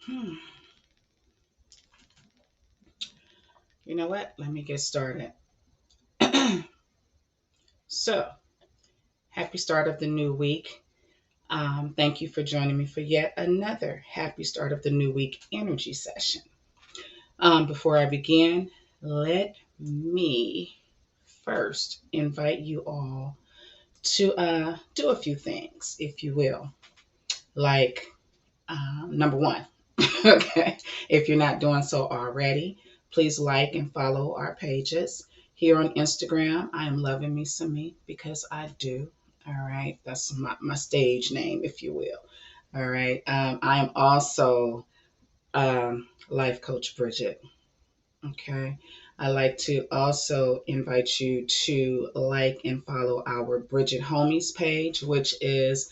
Hmm. You know what? Let me get started. So, happy start of the new week. Thank you for joining me for yet another happy start of the new week energy session. Before I begin, let me first invite you all to do a few things, if you will. Like, number one, okay, if you're not doing so already, please like and follow our pages. Here on Instagram, I am loving me some me because I do. All right, that's my stage name, if you will. All right, I am also Life Coach Bridget. Okay, I like to also invite you to like and follow our Bridget Homies page, which is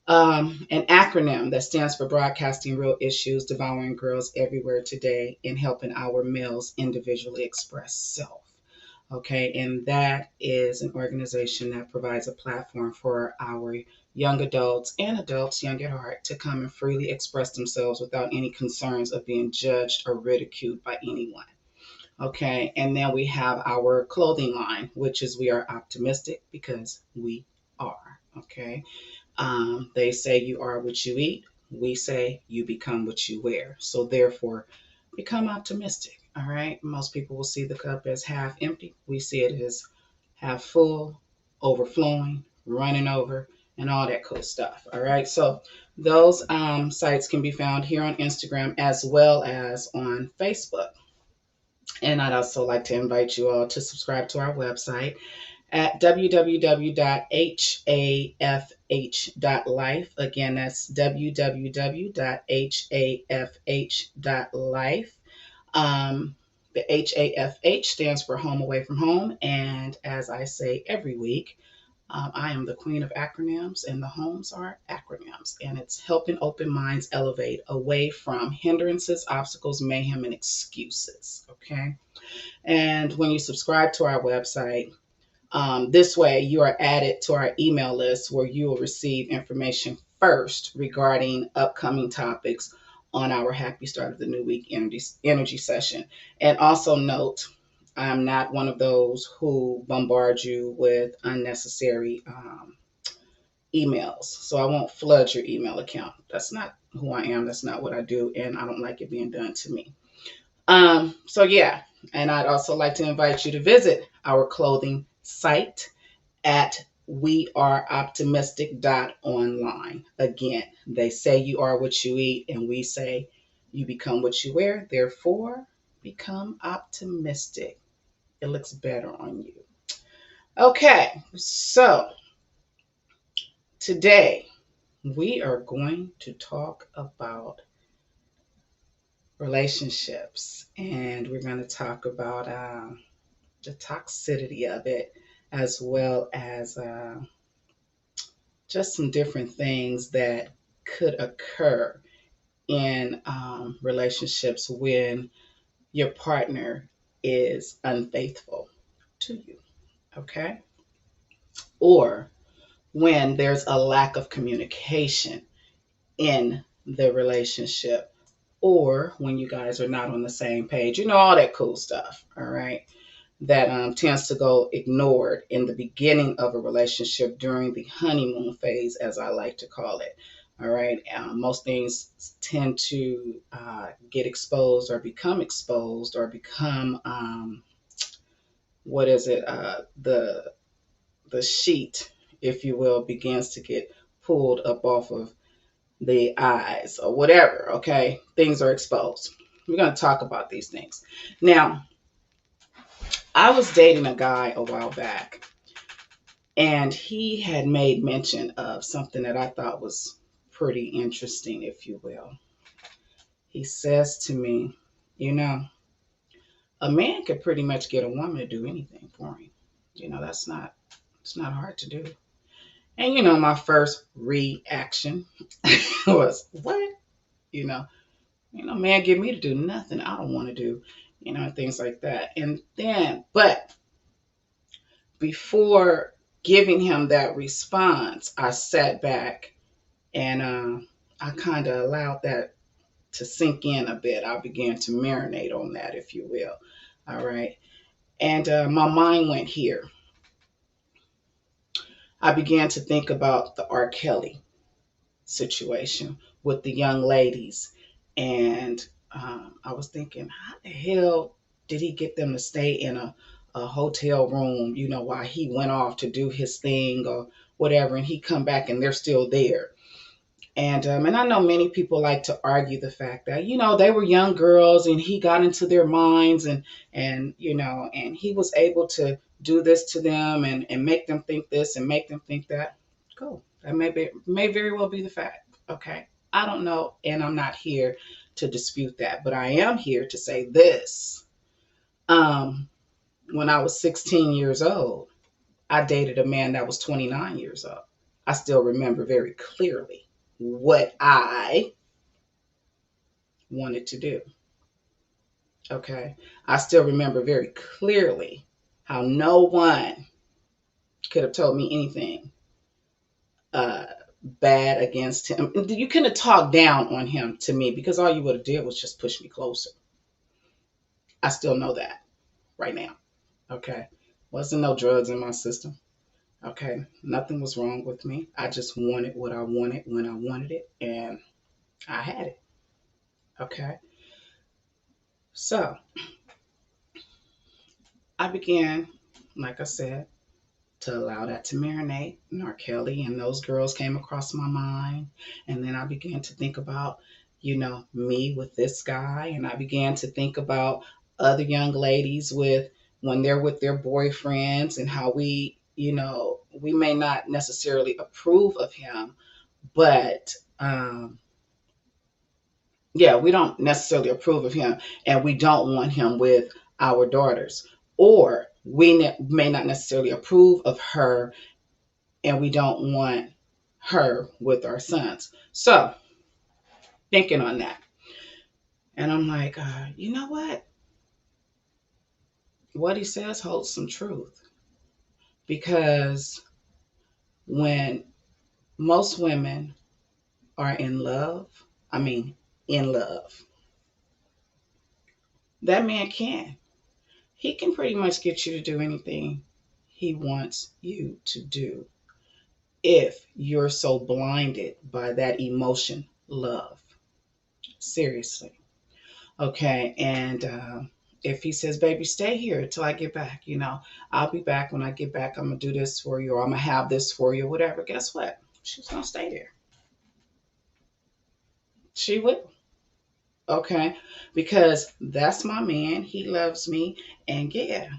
an acronym that stands for Broadcasting Real Issues, Devouring Girls Everywhere Today, and Helping Our Males Individually Express Self. Okay, and that is an organization that provides a platform for our young adults and adults young at heart to come and freely express themselves without any concerns of being judged or ridiculed by anyone. Okay, and then we have our clothing line, which is We Are Optimistic because we are. Okay, they say you are what you eat. We say you become what you wear. So therefore, become optimistic. All right. Most people will see the cup as half empty. We see it as half full, overflowing, running over, and all that cool stuff. All right. So those sites can be found here on Instagram as well as on Facebook. And I'd also like to invite you all to subscribe to our website at www.hafh.life. Again, that's www.hafh.life. The HAFH stands for Home Away from Home. And as I say every week, I am the queen of acronyms, and the homes are acronyms. And it's helping open minds elevate away from hindrances, obstacles, mayhem, and excuses. Okay. And when you subscribe to our website, this way, you are added to our email list where you will receive information first regarding upcoming topics on our Happy Start of the New Week energy session. And also note, I'm not one of those who bombard you with unnecessary emails. So I won't flood your email account. That's not who I am. That's not what I do. And I don't like it being done to me. So yeah, and I'd also like to invite you to visit our clothing site at weareoptimistic.online. Again, they say you are what you eat, and we say you become what you wear. Therefore, become optimistic. It looks better on you. Okay, so today we are going to talk about relationships, and we're going to talk about the toxicity of it, as well as just some different things that could occur in relationships when your partner is unfaithful to you, okay? Or when there's a lack of communication in the relationship, or when you guys are not on the same page, all that cool stuff, all right? That tends to go ignored in the beginning of a relationship during the honeymoon phase, as I like to call it. All right. Most things tend to get exposed or become, what is it? The sheet, if you will, begins to get pulled up off of the eyes or whatever. Okay. Things are exposed. We're going to talk about these things. Now, I was dating a guy a while back, and he had made mention of something that I thought was pretty interesting, if you will. He says to me, you know, a man could pretty much get a woman to do anything for him. It's not hard to do. And my first reaction was, what? You know, man, get me to do nothing I don't want to do, things like that. And then, but before giving him that response, I sat back and I kind of allowed that to sink in a bit. I began to marinate on that, if you will. All right. And my mind went here. I began to think about the R. Kelly situation with the young ladies. And I was thinking, how the hell did he get them to stay in a hotel room, while he went off to do his thing or whatever, and he come back and they're still there. And I know many people like to argue the fact that they were young girls and he got into their minds, and he was able to do this to them and make them think this and make them think that. Cool, that may very well be the fact. Okay, I don't know, and I'm not here to dispute that, but I am here to say this. Um, when I was 16 years old, I dated a man that was 29 years old. I still remember very clearly what I wanted to do. Okay. I still remember very clearly how no one could have told me anything uh, bad against him. You couldn't have talked down on him to me because all you would have did was just push me closer. I still know that right now. Okay. Wasn't no drugs in my system. Okay. Nothing was wrong with me. I just wanted what I wanted when I wanted it, and I had it. Okay. So I began, like I said, to allow that to marinate. And R. Kelly and those girls came across my mind. And then I began to think about, me with this guy. And I began to think about other young ladies with when they're with their boyfriends and how we may not necessarily approve of him, but yeah, we don't necessarily approve of him, and we don't want him with our daughters, or we may not necessarily approve of her, and we don't want her with our sons. So, thinking on that, and I'm like, you know what? What he says holds some truth, because when most women are in love, I mean, in love, that man can. He can pretty much get you to do anything he wants you to do if you're so blinded by that emotion, love. Seriously. Okay. And if he says, baby, stay here until I get back, I'll be back when I get back. I'm going to do this for you, or I'm going to have this for you, whatever. Guess what? She's going to stay there. She will. Okay. Because that's my man. He loves me. And yeah.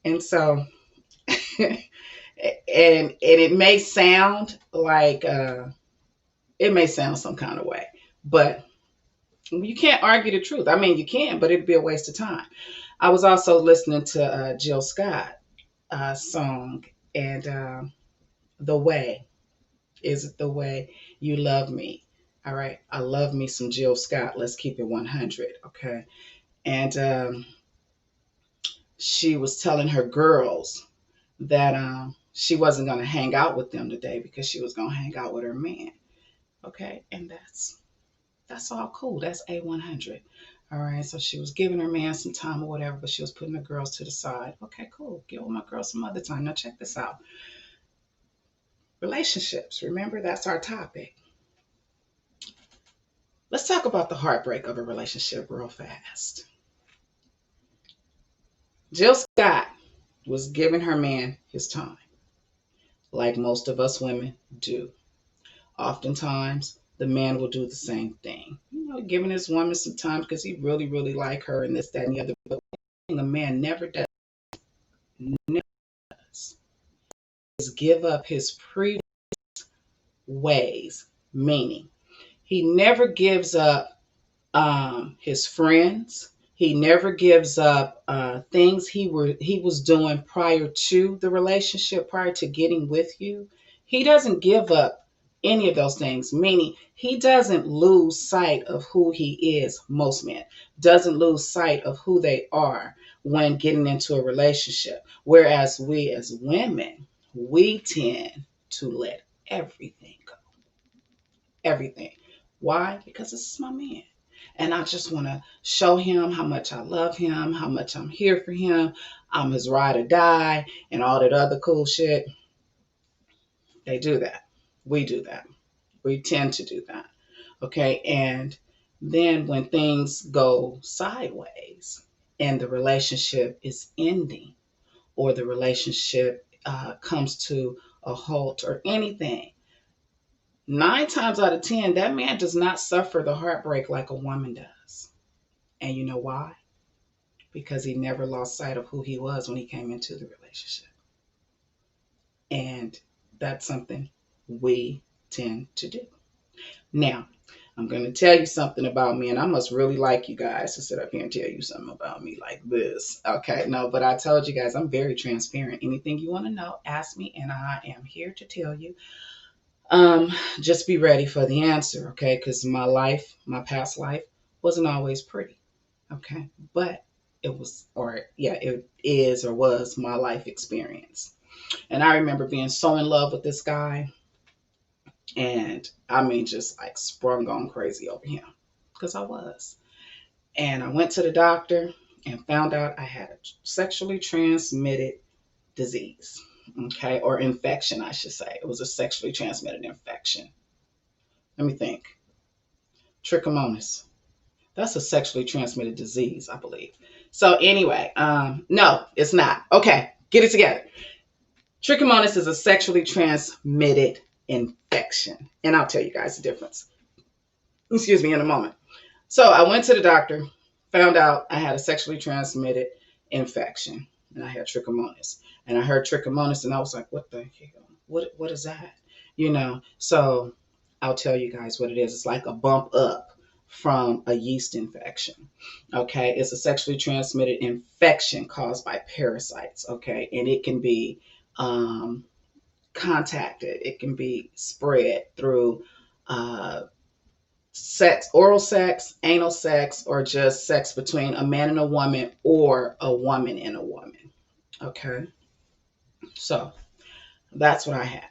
And so, and it may sound like, it may sound some kind of way, but you can't argue the truth. I mean, you can, but it'd be a waste of time. I was also listening to Jill Scott song, and The Way. Is it the way you love me? All right. I love me some Jill Scott. Let's keep it 100. Okay. And she was telling her girls that she wasn't going to hang out with them today because she was going to hang out with her man. Okay. And that's all cool. That's A100. All right. So she was giving her man some time or whatever, but she was putting the girls to the side. Okay, cool. Give my girls some other time. Now, check this out. Relationships. Remember, that's our topic. Let's talk about the heartbreak of a relationship real fast. Jill Scott was giving her man his time, like most of us women do. Oftentimes, the man will do the same thing. Giving his woman some time because he really, really like her and this, that, and the other. But one thing a man never does is give up his previous ways. Meaning, he never gives up his friends. He never gives up things he was doing prior to the relationship, prior to getting with you. He doesn't give up any of those things. Meaning, he doesn't lose sight of who he is. Most men doesn't lose sight of who they are when getting into a relationship. Whereas we as women, we tend to let everything go. Everything. Why? Because this is my man. And I just want to show him how much I love him, how much I'm here for him. I'm his ride or die, and all that other cool shit. They do that. We do that. We tend to do that. Okay. And then when things go sideways and the relationship is ending, or the relationship comes to a halt, or anything, 9 times out of 10, that man does not suffer the heartbreak like a woman does. And you know why? Because he never lost sight of who he was when he came into the relationship. And that's something we tend to do. Now, I'm going to tell you something about me, and I must really like you guys to sit up here and tell you something about me like this. Okay, no, but I told you guys I'm very transparent. Anything you want to know, ask me, and I am here to tell you. Just be ready for the answer, okay? Because my life, my past life, wasn't always pretty, okay? But it was, or yeah, it is or was my life experience. And I remember being so in love with this guy, and I mean, just like sprung on crazy over him, because I was. And I went to the doctor and found out I had a sexually transmitted disease, okay, or infection, I should say. It was a sexually transmitted infection. Let me think. Trichomonas. That's a sexually transmitted disease, I believe. So anyway, no, it's not. Okay, get it together. Trichomonas is a sexually transmitted infection, and I'll tell you guys the difference. Excuse me, in a moment. So I went to the doctor, found out I had a sexually transmitted infection, and I had trichomonas. And I heard trichomonas, and I was like, "What the hell? What is that?" So I'll tell you guys what it is. It's like a bump up from a yeast infection. Okay, it's a sexually transmitted infection caused by parasites. Okay, and it can be um, contacted. It can be spread through. Sex, oral sex, anal sex, or just sex between a man and a woman, or a woman and a woman. Okay. So that's what I had.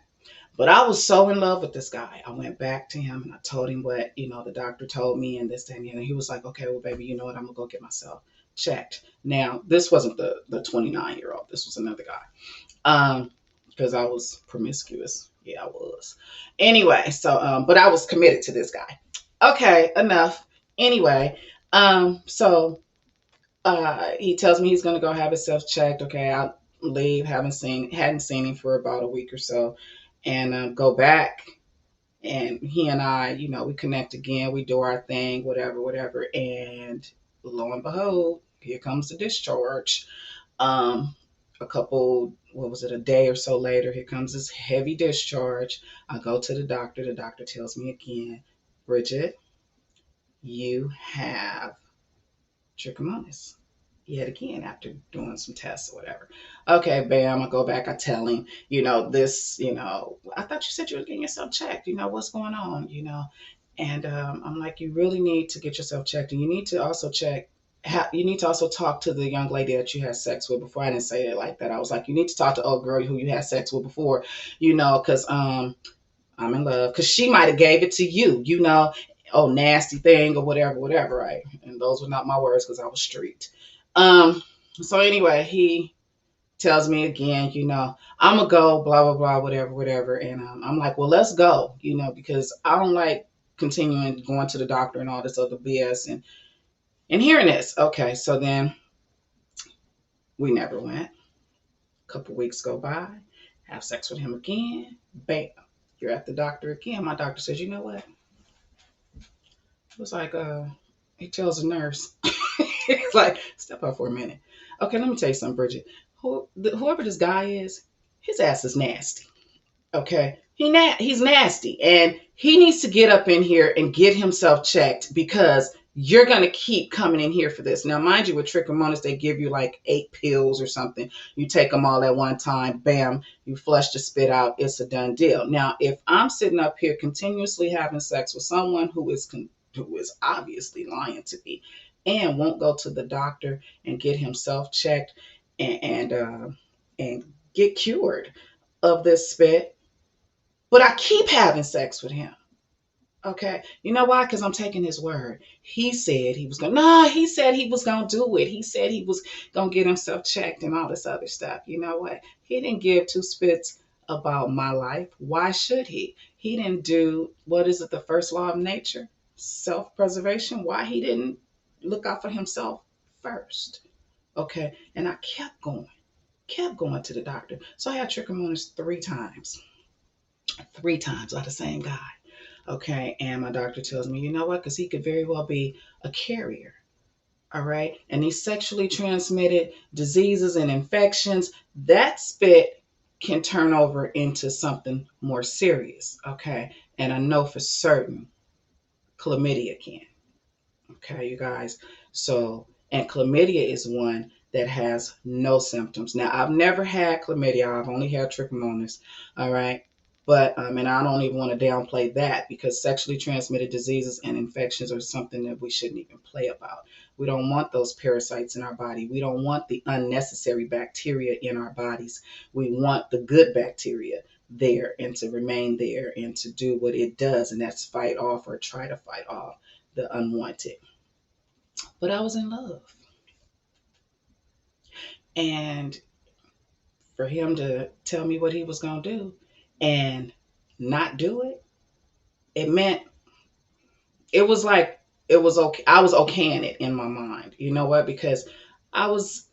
But I was so in love with this guy. I went back to him and I told him what, the doctor told me, and this, and he was like, okay, well, baby, you know what? I'm going to go get myself checked. Now, this wasn't the 29-year-old. This was another guy. Because I was promiscuous. Yeah, I was. Anyway, so, but I was committed to this guy. Okay, enough. Anyway, so he tells me he's gonna go have himself checked. Okay, I'll leave. Hadn't seen him for about a week or so, and go back. And he and I, we connect again. We do our thing, whatever, whatever. And lo and behold, here comes the discharge. Um, a couple, what was it, a day or so later, here comes this heavy discharge. I go to the doctor. The doctor tells me again, Bridget, you have trichomonas. Yet again, after doing some tests or whatever. Okay, bam, I go back, I tell him, I thought you said you were getting yourself checked. What's going on, And I'm like, you really need to get yourself checked. And you need to also you need to also talk to the young lady that you had sex with before. I didn't say it like that. I was like, you need to talk to old girl who you had sex with before, because I'm in love, because she might have gave it to you, oh, nasty thing or whatever, whatever, right? And those were not my words, because I was street. So anyway, he tells me again, I'm gonna go, blah blah blah, whatever, whatever, and I'm like, well, let's go, because I don't like continuing going to the doctor and all this other BS and hearing this. Okay, so then we never went. A couple weeks go by, have sex with him again, bam, you're at the doctor again. My doctor says, you know what? It was like, he tells the nurse, he's like, step up for a minute. Okay, let me tell you something, Bridget. Whoever this guy is, his ass is nasty. Okay, he's nasty, and he needs to get up in here and get himself checked, because you're gonna keep coming in here for this. Now, mind you, with trichomonas, they give you like 8 pills or something. You take them all at one time, bam, you flush the spit out. It's a done deal. Now, if I'm sitting up here continuously having sex with someone who is obviously lying to me, and won't go to the doctor and get himself checked and get cured of this spit, but I keep having sex with him, Okay. You know why? Because I'm taking his word. He said he was going to, no, he said he was going to do it. He said he was going to get himself checked and all this other stuff. You know what? He didn't give two spits about my life. Why should he? He didn't do, what is it, the first law of nature? Self preservation. Why he didn't look out for himself first? Okay. And I kept going to the doctor. So I had trichomonas three times by the same guy. Okay. And my doctor tells me, you know what? Because he could very well be a carrier. All right. And these sexually transmitted diseases and infections, that spit can turn over into something more serious. Okay. And I know for certain chlamydia can. Okay, you guys. So, and chlamydia is one that has no symptoms. Now, I've never had chlamydia. I've only had trichomonas. All right. But, and I don't even want to downplay that because sexually transmitted diseases and infections are something that we shouldn't even play about. We don't want those parasites in our body. We don't want the unnecessary bacteria in our bodies. We want the good bacteria there and to remain there and to do what it does, and that's fight off or try to fight off the unwanted. But I was in love. And for him to tell me what he was going to do and not do it, it meant it was like it was okay. I was okaying it in my mind. You know what? Because I was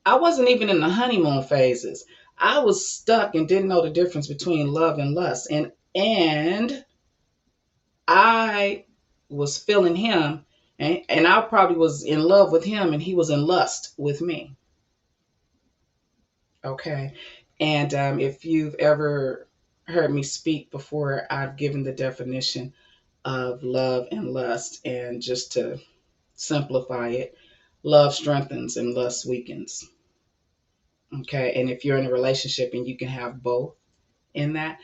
I wasn't even in the honeymoon phases. I was stuck and didn't know the difference between love and lust. And I was feeling him and I probably was in love with him and he was in lust with me. Okay. And if you've ever heard me speak before, I've given the definition of love and lust. And just to simplify it, love strengthens and lust weakens. Okay. And if you're in a relationship and you can have both in that,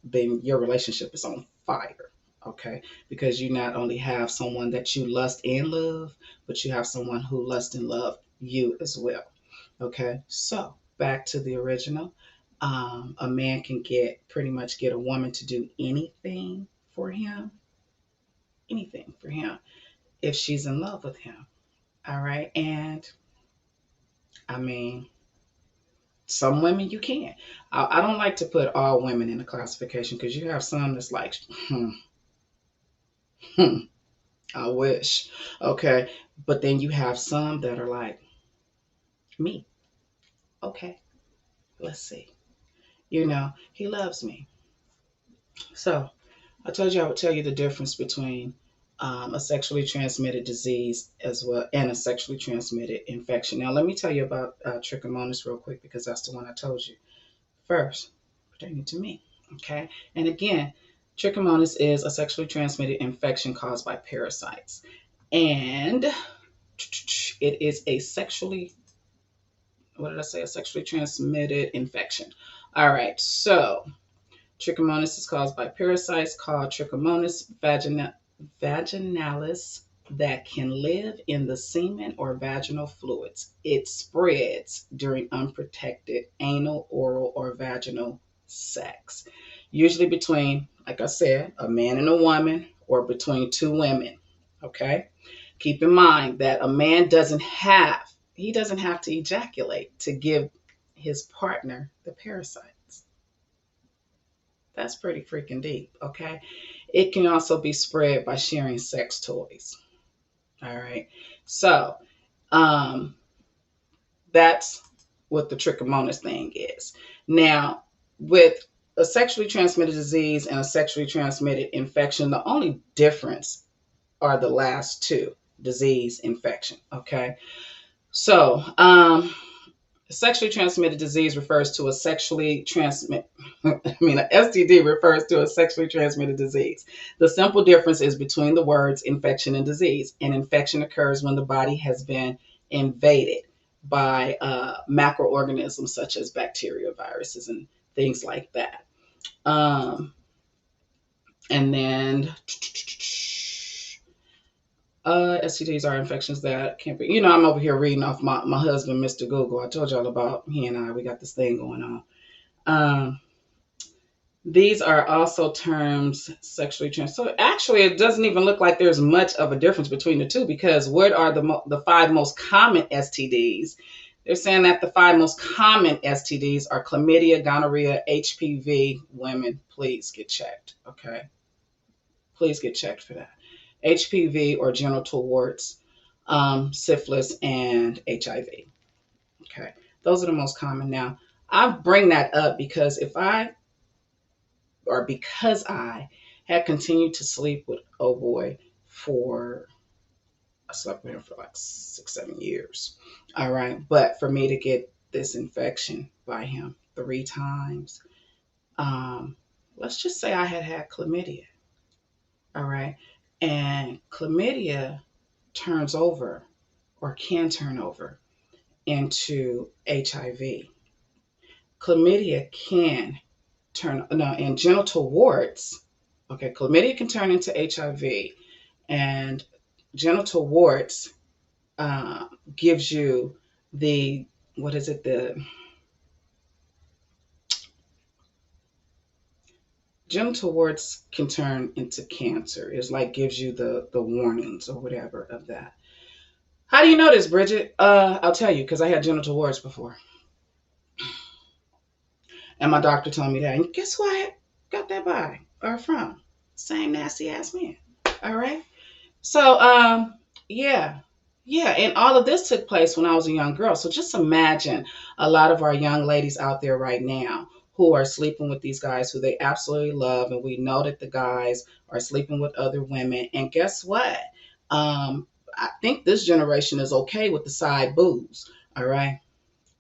then your relationship is on fire. Okay. Because you not only have someone that you lust and love, but you have someone who lust and love you as well. Okay, so back to the original. A man can pretty much get a woman to do anything for him, if she's in love with him. All right, and I mean, some women you can. I don't like to put all women in a classification because you have some that's like, hmm, I wish. Okay, but then you have some that are like me. Okay, let's see. He loves me. So I told you I would tell you the difference between a sexually transmitted disease as well and a sexually transmitted infection. Now, let me tell you about trichomonas real quick because that's the one I told you first, pertaining to me. Okay. And again, trichomonas is a sexually transmitted infection caused by parasites. And it is a what did I say? A sexually transmitted infection. All right. So, trichomonas is caused by parasites called Trichomonas vaginalis that can live in the semen or vaginal fluids. It spreads during unprotected anal, oral, or vaginal sex, usually between, like I said, a man and a woman or between two women. Okay? Keep in mind that a man doesn't have to ejaculate to give his partner the parasite. That's pretty freaking deep, okay? It can also be spread by sharing sex toys. All right. So, um, that's what the trichomonas thing is. Now, with a sexually transmitted disease and a sexually transmitted infection, the only difference are the last two, disease, infection, okay? So, sexually transmitted disease refers to a sexually transmit. I mean, a STD refers to a sexually transmitted disease. The simple difference is between the words infection and disease. An infection occurs when the body has been invaded by macroorganisms such as bacteria, viruses, and things like that. Um, and then STDs are infections that can't be. I'm over here reading off my husband, Mr. Google. I told y'all about he and I. We got this thing going on. Um, These are also terms sexually trans. So actually, it doesn't even look like there's much of a difference between the two because what are the five most common STDs? They're saying that the five most common STDs are chlamydia, gonorrhea, HPV. Women, please get checked. Okay, please get checked for that. HPV or genital warts, syphilis, and HIV. Okay, those are the most common. Now, I bring that up because because I had continued to sleep with oh boy for I slept with him for like 6, 7 years. All right. But for me to get this infection by him 3 times, um, let's just say I had chlamydia. All right. And chlamydia turns over or can turn over into HIV. Chlamydia can turn, no, and genital warts. Okay. Chlamydia can turn into HIV. And genital warts gives you the what is it the genital warts can turn into cancer. It's like gives you the warnings or whatever of that. How do you know this, Bridget? I'll tell you because I had genital warts before, and my doctor told me that. And guess who I got that by or from? Same nasty ass man. All right. So, yeah, yeah, and all of this took place when I was a young girl. So just imagine a lot of our young ladies out there right now who are sleeping with these guys who they absolutely love, and we know that the guys are sleeping with other women. And guess what? I think this generation is okay with the side booze. All right.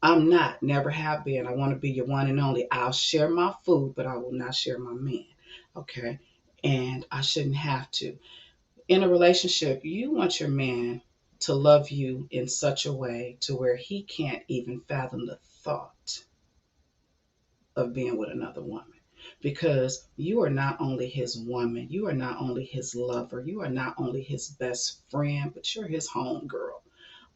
I'm not, never have been. I want to be your one and only. I'll share my food, but I will not share my man. Okay. And I shouldn't have to in a relationship, you want your man to love you in such a way to where he can't even fathom the thought of being with another woman. Because you are not only his woman, you are not only his lover, you are not only his best friend, but you're his home girl.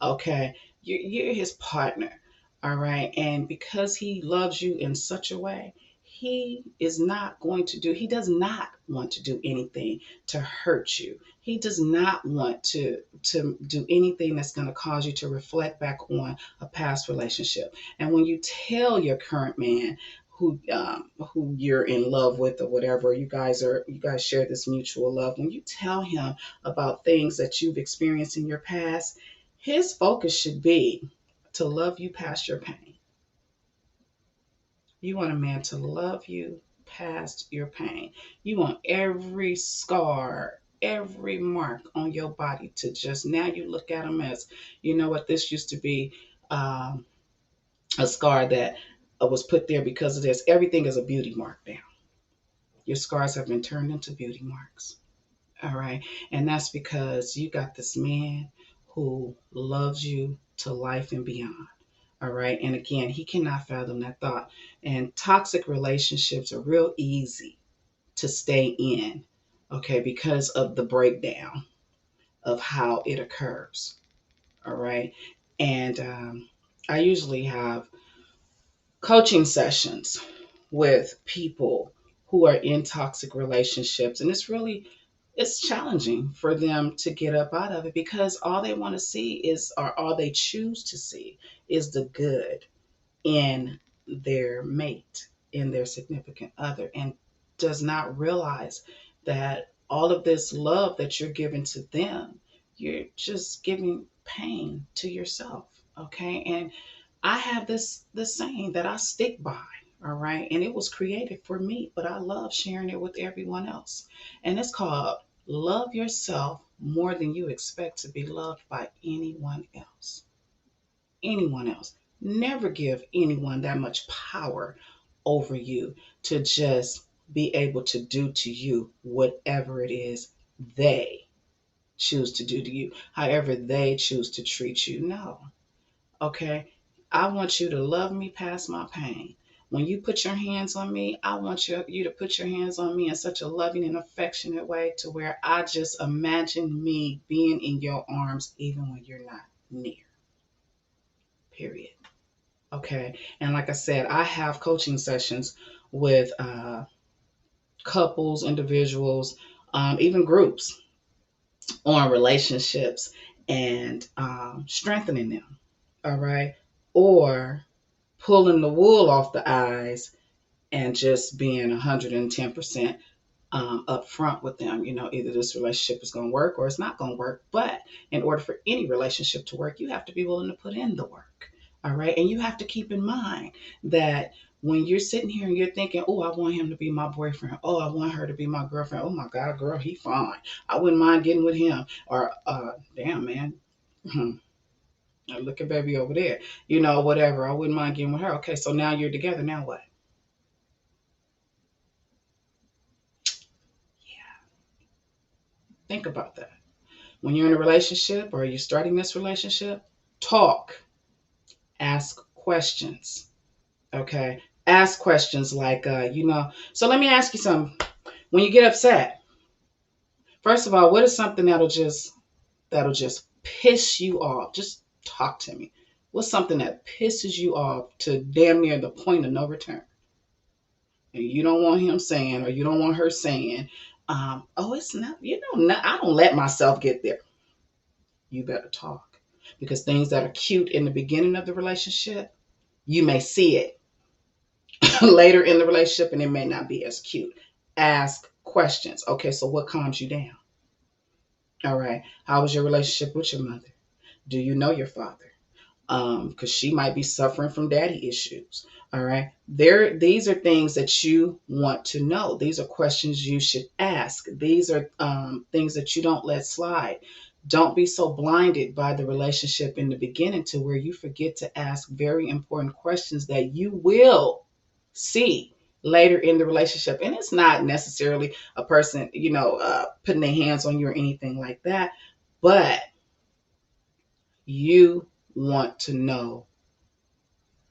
Okay. You're his partner. All right. And because he loves you in such a way, he does not want to do anything to hurt you. He does not want to do anything that's going to cause you to reflect back on a past relationship. And when you tell your current man who you're in love with or whatever, you guys share this mutual love. When you tell him about things that you've experienced in your past, his focus should be to love you past your pain. You want a man to love you past your pain. You want every scar, every mark on your body to just now you look at them as, you know what, this used to be um, a scar that was put there because of this. Everything is a beauty mark now. Your scars have been turned into beauty marks. All right. And that's because you got this man who loves you to life and beyond. All right. And again, he cannot fathom that thought. And toxic relationships are real easy to stay in, okay, because of the breakdown of how it occurs. All right. And I usually have coaching sessions with people who are in toxic relationships. And it's challenging for them to get up out of it because all they want to see is, or all they choose to see is the good in their mate, in their significant other, and does not realize that all of this love that you're giving to them, you're just giving pain to yourself. Okay. And I have this saying that I stick by. All right. And it was created for me, but I love sharing it with everyone else. And it's called love yourself more than you expect to be loved by anyone else. Anyone else. Never give anyone that much power over you to just be able to do to you whatever it is they choose to do to you, however they choose to treat you. No. Okay. I want you to love me past my pain. When you put your hands on me, I want you to put your hands on me in such a loving and affectionate way to where I just imagine me being in your arms even when you're not near. Period. Okay. And like I said, I have coaching sessions with couples, individuals, even groups on relationships and strengthening them. All right. Or pulling the wool off the eyes and just being 110% up front with them. Either this relationship is going to work or it's not going to work. But in order for any relationship to work, you have to be willing to put in the work. All right. And you have to keep in mind that when you're sitting here and you're thinking, oh, I want him to be my boyfriend. Oh, I want her to be my girlfriend. Oh my God, girl, he fine. I wouldn't mind getting with him. Or, damn, man. Look at baby over there. Whatever. I wouldn't mind getting with her. Okay, so now you're together. Now what? Yeah. Think about that. When you're in a relationship or you're starting this relationship, talk, ask questions. Okay. Ask questions like, so let me ask you something. When you get upset, first of all, what is something that'll just piss you off? Just talk to me. What's something that pisses you off to damn near the point of no return? And you don't want him saying, or you don't want her saying, oh, it's not, I don't let myself get there. You better talk. Because things that are cute in the beginning of the relationship, you may see it later in the relationship and it may not be as cute. Ask questions. Okay, so what calms you down? All right. How was your relationship with your mother? Do you know your father? Because she might be suffering from daddy issues. All right. These are things that you want to know. These are questions you should ask. These are things that you don't let slide. Don't be so blinded by the relationship in the beginning to where you forget to ask very important questions that you will see later in the relationship. And it's not necessarily a person, putting their hands on you or anything like that, but you want to know.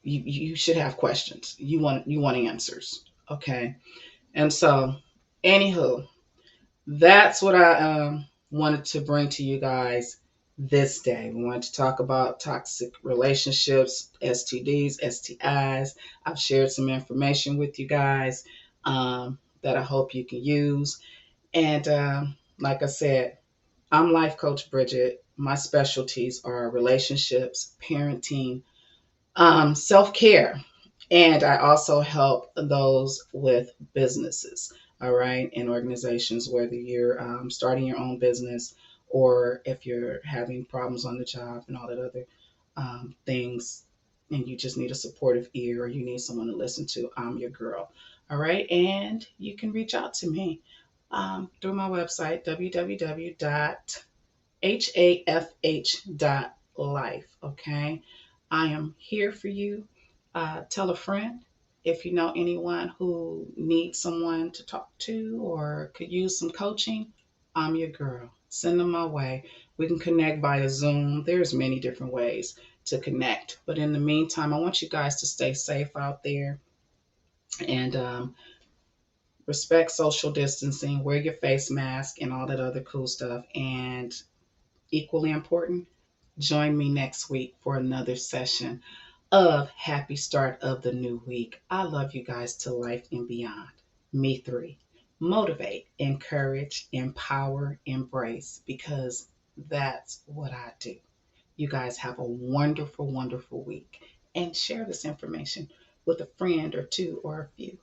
You should have questions. You want answers. Okay. And so, anywho, that's what I wanted to bring to you guys this day. We wanted to talk about toxic relationships, STDs, STIs. I've shared some information with you guys that I hope you can use. And like I said, I'm Life Coach Bridget. My specialties are relationships, parenting, self care. And I also help those with businesses, all right, in organizations, whether you're starting your own business or if you're having problems on the job and all that other things, and you just need a supportive ear or you need someone to listen to, I'm your girl. All right. And you can reach out to me through my website, www.hafh.life. Okay. I am here for you. Tell a friend if you know anyone who needs someone to talk to or could use some coaching. I'm your girl. Send them my way. We can connect via Zoom. There's many different ways to connect. But in the meantime, I want you guys to stay safe out there and respect social distancing, wear your face mask, and all that other cool stuff. And equally important, join me next week for another session of Happy Start of the New Week. I love you guys to life and beyond. Me three. Motivate, encourage, empower, embrace, because that's what I do. You guys have a wonderful, wonderful week and share this information with a friend or two or a few.